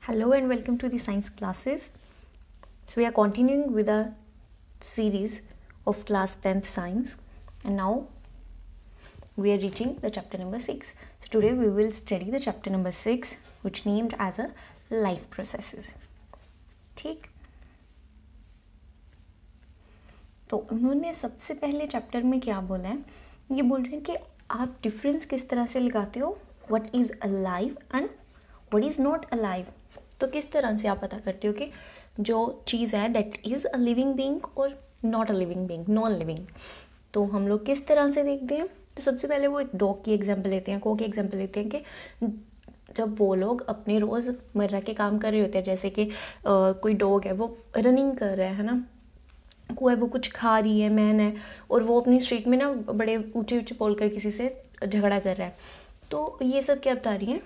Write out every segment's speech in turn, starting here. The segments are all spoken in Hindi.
Hello and welcome to the science classes. So we are continuing with our series of class 10th science, and now we are reaching the chapter number 6. So today we will study the chapter number 6, which named as a life processes. ठीक, तो उन्होंने सबसे पहले चैप्टर में क्या बोला है, ये बोल रहे हैं कि आप डिफरेंस किस तरह से लगाते हो, what is alive and what is not alive. तो किस तरह से आप पता करते हो कि जो चीज़ है that is a living being और not a living being, non living. तो हम लोग किस तरह से देखते हैं. तो सबसे पहले वो एक डॉग की एग्जांपल लेते हैं, को की एग्जांपल लेते हैं कि जब वो लोग अपने रोज़मर्रा के काम कर रहे होते हैं, जैसे कि कोई डॉग है वो रनिंग कर रहा है ना, को है वो कुछ खा रही है, मैन है, और वो अपनी स्ट्रीट में ना बड़े ऊंचे ऊंचे बोलकर किसी से झगड़ा कर रहा है. तो ये सब क्या बता रही हैं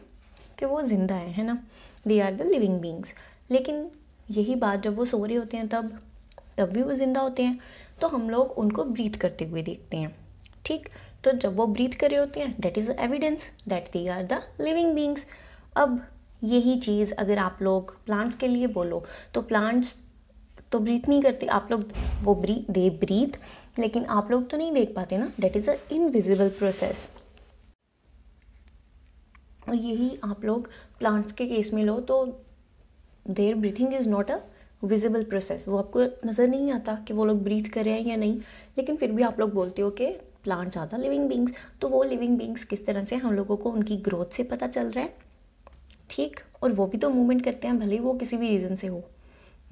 कि वो ज़िंदा है ना, they are the living beings. लेकिन यही बात जब वो सो रहे होते हैं तब भी वो ज़िंदा होते हैं. तो हम लोग उनको ब्रीथ करते हुए देखते हैं. ठीक, तो जब वो ब्रीथ कर रहे होते हैं that is evidence that they are the living beings. अब यही चीज़ अगर आप लोग प्लांट्स के लिए बोलो तो प्लांट्स तो ब्रीथ नहीं करते. आप लोग वो दे ब्रीथ, लेकिन आप लोग तो नहीं देख पाते ना, that is a invisible process. और यही आप लोग प्लांट्स के केस में लो तो their breathing is not a visible process. वो आपको नज़र नहीं आता कि वो लोग ब्रीथ कर रहे हैं या नहीं, लेकिन फिर भी आप लोग बोलते हो कि प्लांट्स ज़्यादा लिविंग बींग्स. तो वो लिविंग बींग्स किस तरह से हम लोगों को उनकी ग्रोथ से पता चल रहा है. ठीक, और वो भी तो मूवमेंट करते हैं, भले ही वो किसी भी रीज़न से हो.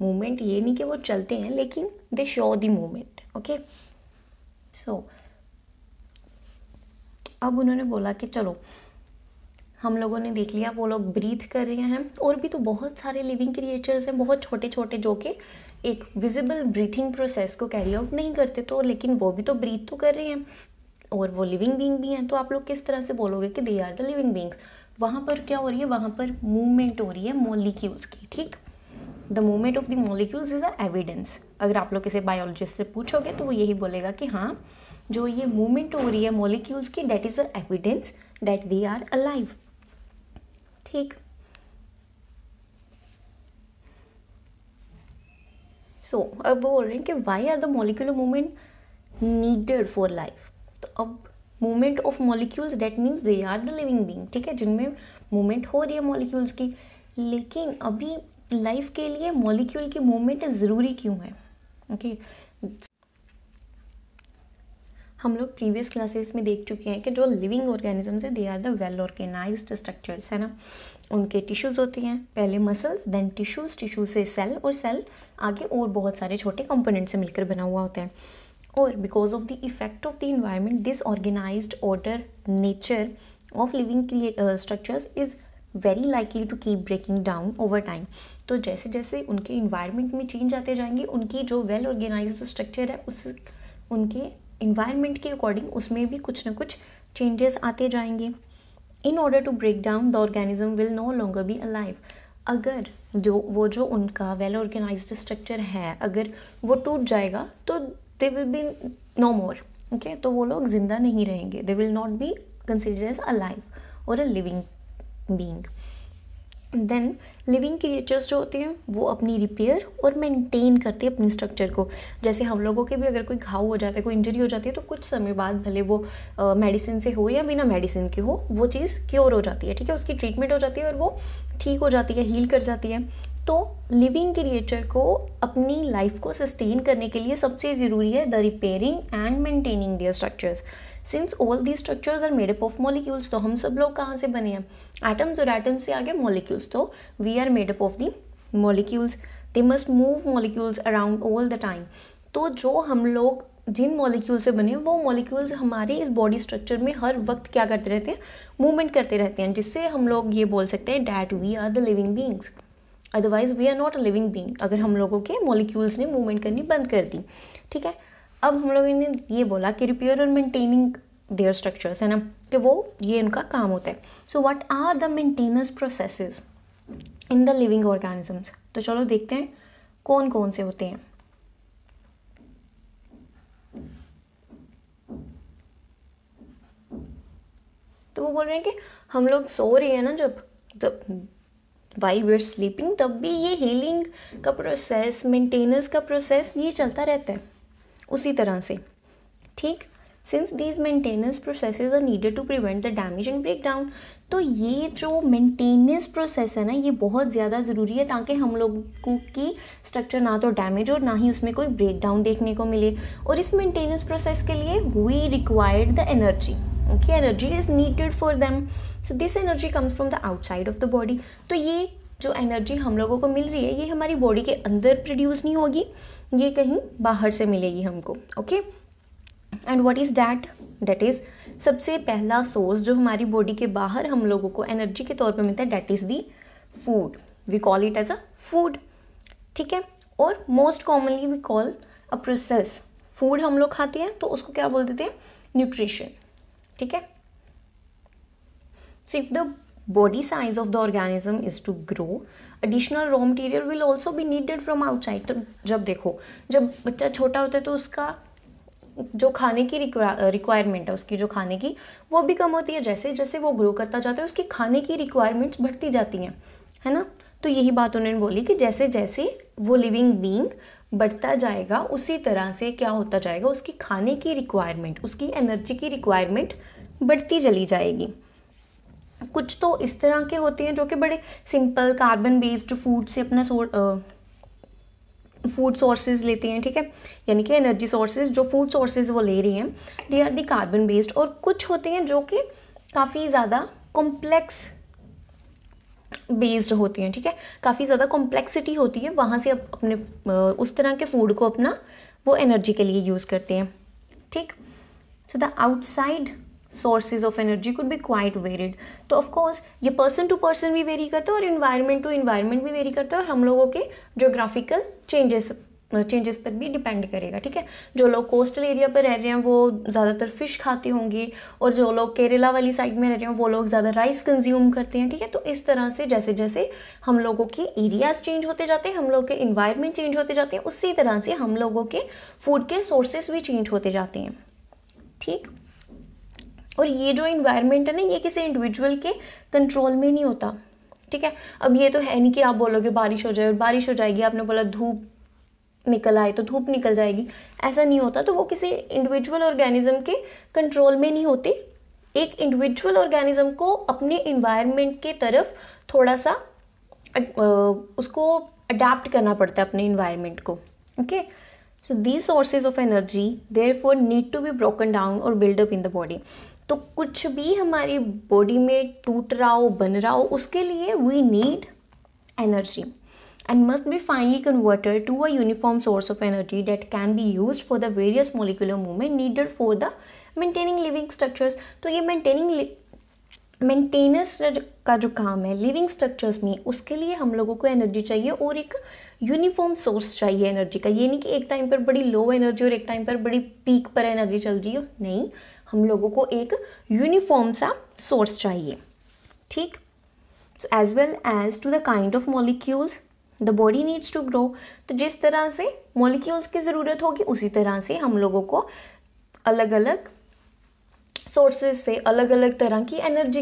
मूवमेंट ये नहीं कि वो चलते हैं, लेकिन they show the movement. Okay, so अब उन्होंने बोला कि चलो हम लोगों ने देख लिया वो लोग ब्रीथ कर रहे हैं, और भी तो बहुत सारे लिविंग क्रिएचर्स हैं, बहुत छोटे छोटे, जो कि एक विजिबल ब्रीथिंग प्रोसेस को कैरी आउट नहीं करते, तो लेकिन वो भी तो ब्रीथ तो कर रहे हैं और वो लिविंग बीइंग भी हैं. तो आप लोग किस तरह से बोलोगे कि they are the living beings. वहाँ पर क्या हो रही है, वहाँ पर मूवमेंट हो रही है मॉलिक्यूल्स की. ठीक, the movement of the molecules is a evidence. अगर आप लोग किसी बायोलॉजिस्ट से पूछोगे तो वो यही बोलेगा कि हाँ, जो ये मूवमेंट हो रही है मॉलिक्यूल्स की, that is a evidence that they are alive. ठीक, सो अब वो बोल रहे हैं कि why are the molecular movement needed for life. तो अब movement of molecules that means they are the living being. ठीक है, जिनमें मूवमेंट हो रही है मॉलिक्यूल्स की, लेकिन अभी लाइफ के लिए मॉलिक्यूल की मूवमेंट ज़रूरी क्यों है. ओके, हम लोग प्रीवियस क्लासेस में देख चुके हैं कि जो लिविंग ऑर्गेनिजम्स है they are the well organised structures, है ना. उनके टिश्यूज़ होते हैं, पहले मसल्स, देन टिश्यूज़, टिश्यू से सेल, और सेल आगे और बहुत सारे छोटे कंपोनेंट से मिलकर बना हुआ होता है. और because of the effect of the environment this organised order nature of living structures is very likely to keep breaking down over time. तो जैसे जैसे उनके इन्वायरमेंट में चेंज आते जाएंगे, उनकी जो वेल ऑर्गेनाइज्ड स्ट्रक्चर है उस उनके इन्वायरमेंट के अकॉर्डिंग उसमें भी कुछ ना कुछ चेंजेस आते जाएंगे. In order to break down the organism will no longer be alive. अगर जो उनका वेल ऑर्गेनाइज्ड स्ट्रक्चर है, अगर वो टूट जाएगा तो they will be no more. Okay, तो वो लोग जिंदा नहीं रहेंगे, they will not be considered as alive और a living being. Then living creatures जो होते हैं वो अपनी रिपेयर और मेंटेन करते हैं अपनी स्ट्रक्चर को. जैसे हम लोगों के भी अगर कोई घाव हो जाता है, कोई इंजरी हो जाती है, तो कुछ समय बाद भले वो मेडिसिन से हो या बिना मेडिसिन के हो, वो चीज़ क्योर हो जाती है. ठीक है, उसकी ट्रीटमेंट हो जाती है और वो ठीक हो जाती है, हील कर जाती है. तो लिविंग क्रिएचर को अपनी लाइफ को सस्टेन करने के लिए सबसे ज़रूरी है the repairing and maintaining their structures. Since all the structures are made up of molecules, तो हम सब लोग कहाँ से बने हैं, एटम्स, और एटम्स से आगे मॉलिक्यूल्स. तो we are made up of the molecules. They must move molecules around all the time. तो जो हम लोग जिन मॉलिक्यूल से बने वो मॉलिक्यूल्स हमारे इस बॉडी स्ट्रक्चर में हर वक्त क्या करते रहते हैं, मूवमेंट करते रहते हैं, जिससे हम लोग ये बोल सकते हैं that we are the living beings. Otherwise we are not a living being, अगर हम लोगों के मॉलिक्यूल्स ने मूवमेंट करनी बंद कर दी. ठीक है, अब हम लोगों ने ये बोला कि रिपेयर और मेंटेनिंग देयर स्ट्रक्चर्स, है ना, कि वो ये उनका काम होता है. So what are the maintenance processes in the living organisms. तो चलो देखते हैं कौन कौन से होते हैं. तो वो बोल रहे हैं कि हम लोग सो रहे हैं ना, जब वाई वी आर स्लीपिंग, तब भी ये हीलिंग का प्रोसेस, मेंटेनेंस का प्रोसेस ये चलता रहता है उसी तरह से, ठीक। Since these maintenance processes are needed to prevent the damage and break down, तो ये जो मेंटेनेंस प्रोसेस है ना, ये बहुत ज़्यादा ज़रूरी है ताकि हम लोगों की स्ट्रक्चर ना तो डैमेज और ना ही उसमें कोई ब्रेक डाउन देखने को मिले। और इस मेंटेनेंस प्रोसेस के लिए we required the energy, okay, energy is needed for them, so this energy comes from the outside of the body. तो ये जो एनर्जी हम लोगों को मिल रही है, ये हमारी बॉडी के अंदर प्रोड्यूस नहीं होगी, ये कहीं बाहर से मिलेगी हमको, okay. And what is that is सबसे पहला सोर्स जो हमारी बॉडी के बाहर हम लोगों को एनर्जी के तौर पे मिलता है, that is the food, we call it as a food, ठीक है। और most commonly we call a process food हम लोग खाते हैं तो उसको क्या बोल देते हैं, न्यूट्रिशन, ठीक है। So if the body size of the organism is to grow, additional raw material will also be needed from outside। तो जब देखो, जब बच्चा छोटा होता है तो उसका जो खाने की रिक्वायरमेंट है, उसकी जो खाने की, वो भी कम होती है। जैसे जैसे वो ग्रो करता जाता है उसकी खाने की रिक्वायरमेंट्स बढ़ती जाती हैं, है ना। तो यही बात उन्होंने बोली कि जैसे जैसे वो लिविंग बीइंग बढ़ता जाएगा उसी तरह से क्या होता जाएगा, उसकी खाने की रिक्वायरमेंट, उसकी एनर्जी की रिक्वायरमेंट बढ़ती चली जाएगी। कुछ तो इस तरह के होते हैं जो कि बड़े सिंपल कार्बन बेस्ड फूड से अपना फूड सोर्सेज लेते हैं, ठीक है, यानी कि एनर्जी सोर्सेज, जो फूड सोर्सेज वो ले रही हैं they are the carbon based. और कुछ होते हैं जो कि काफ़ी ज़्यादा कॉम्प्लेक्स बेस्ड होती हैं, ठीक है, काफ़ी ज़्यादा कॉम्प्लेक्सिटी होती है, वहाँ से अपने उस तरह के फूड को अपना वो एनर्जी के लिए यूज़ करते हैं, ठीक। So the outside sources of energy could be quite varied. तो ऑफकोर्स ये पर्सन टू पर्सन भी वेरी करता है और इन्वायरमेंट टू इन्वायरमेंट भी वेरी करता है, और हम लोगों के जोग्राफिकल चेंजेस पर भी डिपेंड करेगा, ठीक है। जो लोग कोस्टल एरिया पर रह रहे हैं वो ज़्यादातर फिश खाते होंगे, और जो लोग केरला वाली साइड में रह रहे हैं वो लोग ज़्यादा राइस कंज्यूम करते हैं, ठीक है। तो इस तरह से जैसे जैसे हम लोगों के एरियाज चेंज होते जाते हैं, हम लोग के इन्वायरमेंट चेंज होते जाते हैं, उसी तरह से हम लोगों के फूड के सोर्सेज भी चेंज होते जाते हैं, ठीक। और ये जो इन्वायरमेंट है ना, ये किसी इंडिविजुअल के कंट्रोल में नहीं होता, ठीक है। अब ये तो है नहीं कि आप बोलोगे बारिश हो जाए और बारिश हो जाएगी, आपने बोला धूप निकल आए तो धूप निकल जाएगी, ऐसा नहीं होता। तो वो किसी इंडिविजुअल ऑर्गेनिज्म के कंट्रोल में नहीं होती। एक इंडिविजुअल ऑर्गेनिज्म को अपने इन्वायरमेंट के तरफ थोड़ा सा उसको अडेप्ट करना पड़ता है अपने इन्वायरमेंट को, okay. So these sources of energy therefore need to be broken down और build up in the body. तो कुछ भी हमारी बॉडी में टूट रहा हो, बन रहा हो, उसके लिए we need energy and must be finally converted to a uniform source of energy that can be used for the various molecular movement needed for the maintaining living structures। तो ये मेंटेनेंस का जो काम है लिविंग स्ट्रक्चर्स में, उसके लिए हम लोगों को एनर्जी चाहिए और एक यूनिफॉर्म सोर्स चाहिए एनर्जी का। ये नहीं कि एक टाइम पर बड़ी लो एनर्जी और एक टाइम पर बड़ी पीक पर एनर्जी चल रही हो, नहीं, हम लोगों को एक यूनिफॉर्म सा सोर्स चाहिए, ठीक। So as well as to the kind of molecules the body needs to grow. तो जिस तरह से मॉलिक्यूल्स की ज़रूरत होगी उसी तरह से हम लोगों को अलग अलग सोर्सेज से अलग अलग तरह की एनर्जी,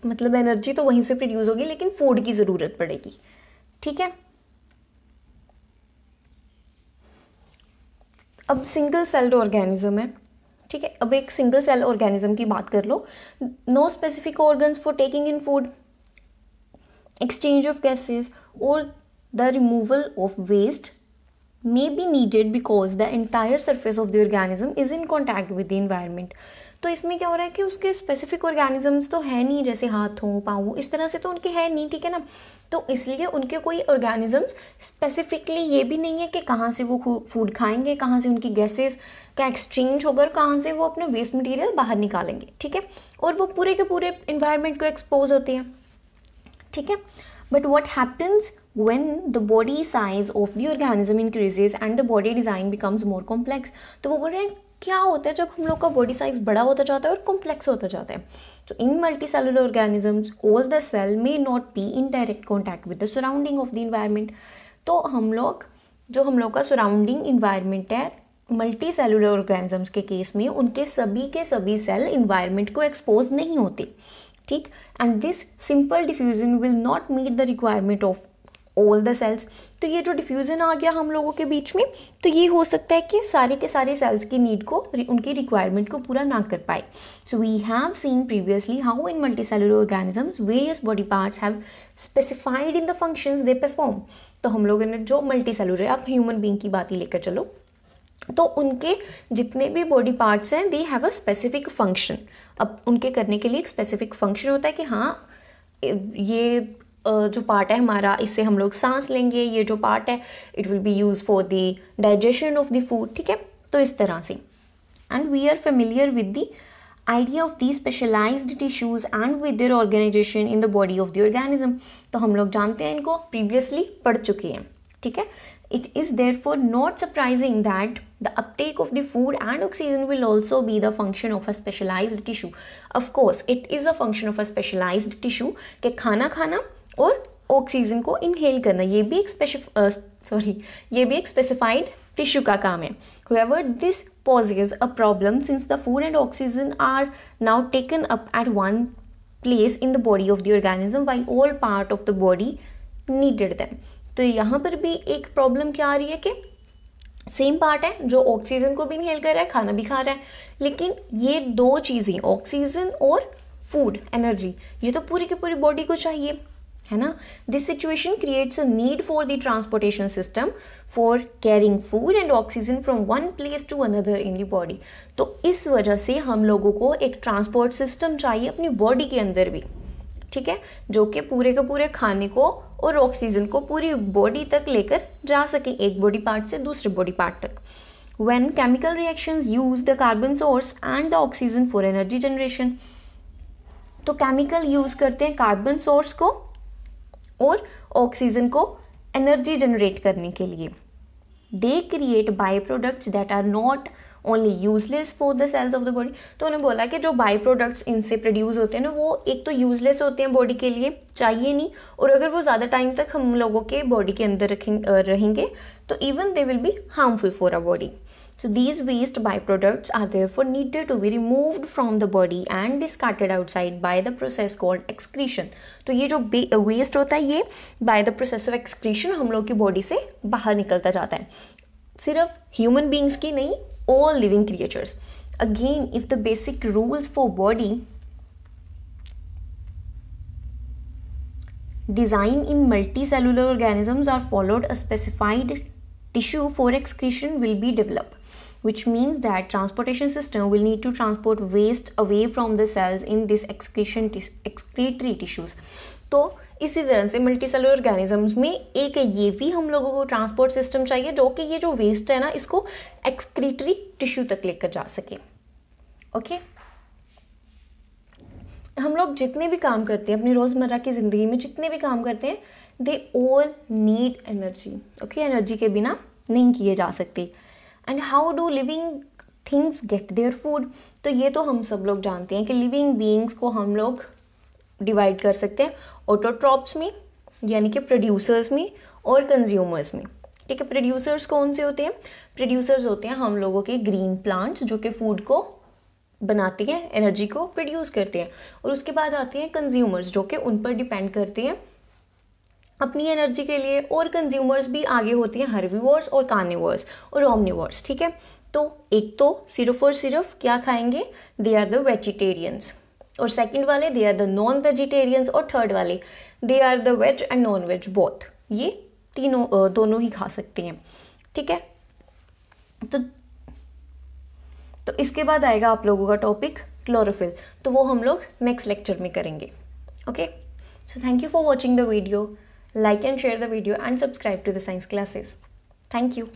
मतलब एनर्जी तो वहीं से प्रोड्यूस होगी लेकिन फूड की ज़रूरत पड़ेगी, ठीक है। अब सिंगल सेल्ड ऑर्गेनिज्म है, ठीक है। अब एक सिंगल सेल ऑर्गेनिज्म की बात कर लो। No specific organs for taking in food, exchange of gases और the removal of waste may be needed because the entire surface of the organism is in contact with the environment। तो इसमें क्या हो रहा है कि उसके स्पेसिफिक ऑर्गेनिजम्स तो है नहीं, जैसे हाथ हो, पाँव, इस तरह से तो उनके है नहीं, ठीक है ना। तो इसलिए उनके कोई ऑर्गेनिजम्स स्पेसिफिकली ये भी नहीं है कि कहाँ से वो फूड खाएंगे, कहाँ से उनकी गैसेस का एक्सचेंज होगा और कहाँ से वो अपने वेस्ट मटेरियल बाहर निकालेंगे, ठीक है। और वो पूरे के पूरे इन्वायरमेंट को एक्सपोज होते हैं, ठीक है। But what happens when the body size of the organism increases and the body design becomes more complex? तो वो बोल रहे हैं क्या होता है जब हम लोग का बॉडी साइज बड़ा होता जाता है और कॉम्प्लेक्स होता जाता है। तो in multicellular organisms all the cell may not be in direct contact with the surrounding of the environment. तो हम लोग का सराउंडिंग इन्वायरमेंट है मल्टी सेलुलर ऑर्गेनिजम्स के केस में, उनके सभी के सभी सेल इन्वायरमेंट को एक्सपोज नहीं होते, ठीक। And this simple diffusion will not meet the requirement of all the cells. तो ये जो डिफ्यूजन आ गया हम लोगों के बीच में, तो ये हो सकता है कि सारे के सारे सेल्स की नीड को, उनकी रिक्वायरमेंट को पूरा ना कर पाए। So we have seen previously how in multicellular organisms various body parts have specified in the functions they perform. तो हम लोगों ने जो मल्टीसेलुलर, आप ह्यूमन बीइंग की बात ही लेकर चलो, तो उनके जितने भी बॉडी पार्ट्स हैं they have a specific function. अब उनके करने के लिए एक स्पेसिफिक फंक्शन होता है कि हाँ ये जो पार्ट है हमारा, इससे हम लोग सांस लेंगे, ये जो पार्ट है it will be use for the digestion of the food, ठीक है। तो इस तरह से, and we are familiar with the idea of the specialised tissues and with their organisation in the body of the organism. तो हम लोग जानते हैं, इनको प्रीवियसली पढ़ चुके हैं, ठीक है। It is therefore not surprising that the uptake of the food and oxygen will also be the function of a specialized tissue. Of course, it is a function of a specialized tissue कि खाना खाना और ऑक्सीजन को इनहेल करना, ये भी एक स्पेसिफाइड टिश्यू का काम है। However, this poses a problem since the food and oxygen are now taken up at one place in the body of the organism while all part of the body needed them. तो यहाँ पर भी एक प्रॉब्लम क्या आ रही है कि सेम पार्ट है जो ऑक्सीजन को भी इनहेल कर रहा है, खाना भी खा रहा है, लेकिन ये दो चीज़ें, ऑक्सीजन और फूड एनर्जी, ये तो पूरी की पूरी बॉडी को चाहिए, है ना। This situation creates a need for the transportation system for carrying food and oxygen from one place to another in the body. तो इस वजह से हम लोगों को एक ट्रांसपोर्ट सिस्टम चाहिए अपनी बॉडी के अंदर भी, ठीक है, जो कि पूरे के पूरे खाने को और ऑक्सीजन को पूरी बॉडी तक लेकर जा सके, एक बॉडी पार्ट से दूसरे बॉडी पार्ट तक। When chemical reactions use the carbon source and the oxygen for energy generation. तो केमिकल यूज करते हैं कार्बन सोर्स को और ऑक्सीजन को एनर्जी जनरेट करने के लिए। They create byproducts that are not only useless for the cells of the body. तो उन्हें बोला कि जो बाई प्रोडक्ट्स इनसे प्रोड्यूस होते हैं ना, वो एक तो यूजलेस होते हैं, बॉडी के लिए चाहिए नहीं, और अगर वो ज़्यादा टाइम तक हम लोगों के बॉडी के अंदर रहेंगे तो even they will be harmful for a body. So these waste byproducts are therefore needed to be removed from the body and discarded outside by the process called excretion. तो ये जो waste होता है ये by the process of excretion हम लोग की बॉडी से बाहर निकलता जाता है। सिर्फ ह्यूमन बींग्स की नहीं, all living creatures. Again, if the basic rules for body design in multicellular organisms are followed, a specified tissue for excretion will be developed, which means that transportation system will need to transport waste away from the cells in this excretory tissues. तो इसी तरह से मल्टीसेलुलर ऑर्गेनिजम्स में एक ये भी हम लोगों को ट्रांसपोर्ट सिस्टम चाहिए जो कि ये जो वेस्ट है ना, इसको एक्सक्रीटरी टिश्यू तक लेकर जा सके। ओके, हम लोग जितने भी काम करते हैं अपनी रोज़मर्रा की ज़िंदगी में, जितने भी काम करते हैं, they all need energy. Okay, energy के बिना नहीं किए जा सकते। And how do living things get their food. तो ये तो हम सब लोग जानते हैं कि लिविंग बीइंग्स को हम लोग डिवाइड कर सकते हैं ऑटोट्रॉप्स में, यानी कि प्रोड्यूसर्स में, और कंज्यूमर्स में, ठीक है। प्रोड्यूसर्स कौन से होते हैं? प्रोड्यूसर्स होते हैं हम लोगों के ग्रीन प्लांट्स जो कि फूड को बनाते हैं, एनर्जी को प्रोड्यूस करते हैं। और उसके बाद आते हैं कंज्यूमर्स जो कि उन पर डिपेंड करते हैं अपनी एनर्जी के लिए। और कंज्यूमर्स भी आगे होते हैं हर्बीवोर्स और कार्निवोर्स और ओमनिवोर्स, ठीक है। तो एक तो सिर्फ और सिर्फ क्या खाएंगे, दे आर द वेजिटेरियंस, और सेकंड वाले they are the non vegetarians, और थर्ड वाले they are the veg and non veg both. ये तीनों दोनों ही खा सकते हैं, ठीक है। तो इसके बाद आएगा आप लोगों का टॉपिक क्लोरोफिल, तो वो हम लोग नेक्स्ट लेक्चर में करेंगे। Okay, so thank you for watching the video. Like and share the video and subscribe to the science classes. Thank you.